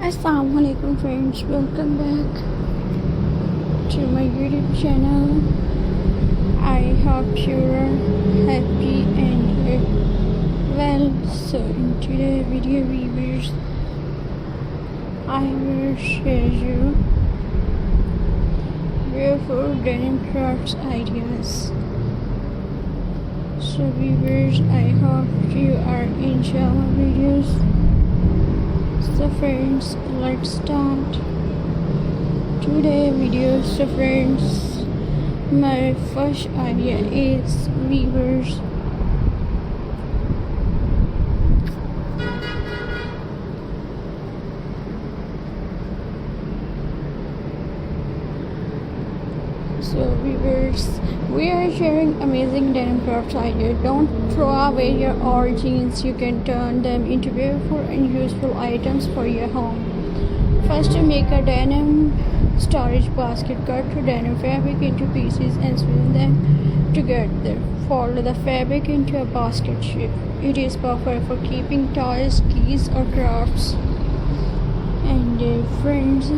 Assalamualaikum friends, welcome back to my YouTube channel. I hope you're happy and well. So in today's video viewers, I will share you beautiful denim crafts ideas. So viewers, I hope you are enjoying my videos. So friends, let's start today video. So friends, my first idea is weavers. So viewers, we are sharing amazing denim crafts idea. Don't throw away your old jeans. You can turn them into beautiful and useful items for your home. First, to make a denim storage basket. Cut the denim fabric into pieces and sew them together. Fold the fabric into a basket shape. It is perfect for keeping toys, keys, or crafts. And friends,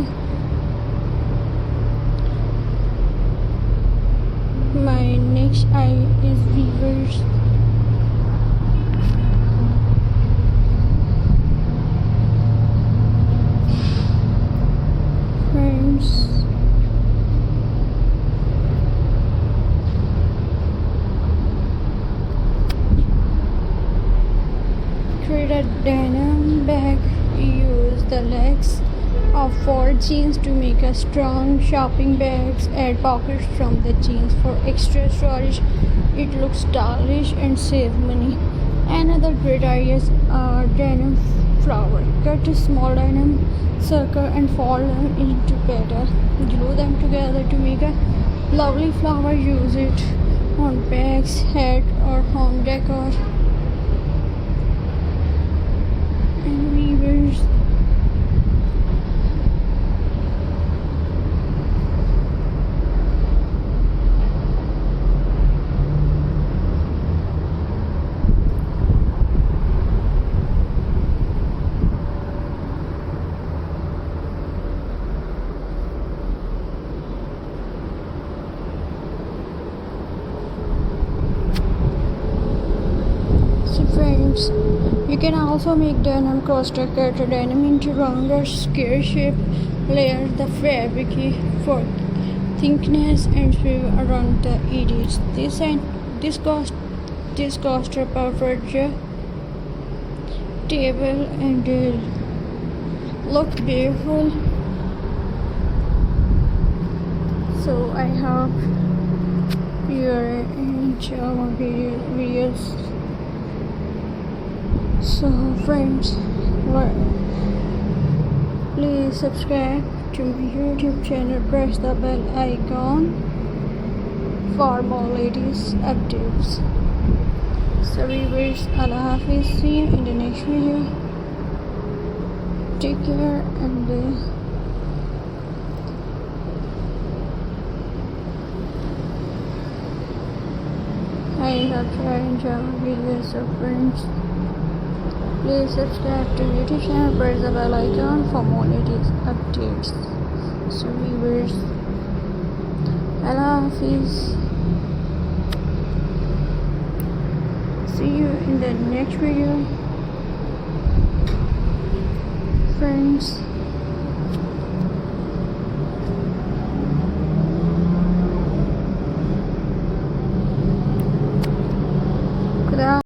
my next idea is weavers. Friends, create a denim bag. Use the legs of 4 jeans to make a strong shopping bags. Add pockets from the jeans for extra storage. It looks stylish and save money. Another great idea is denim flower. Cut a small denim circle and fold them into pattern. Glue them together to make a lovely flower. Use it on bags, hat, or home decor. And weavers, friends, you can also make denim coaster. Cut denim into rounder square shape. Layer the fabric for thickness and sew around the edges. This coaster perfect table and look beautiful. So I hope you enjoy my videos. So friends, please subscribe to my YouTube channel. Press the bell icon for more latest updates. So viewers, Allah Hafiz. See you in the next video. Take care and I hope you enjoy my videos. So friends, please subscribe to YouTube channel, press the bell icon for more latest updates. So viewers, Allah Hafiz. See you in the next video. Friends.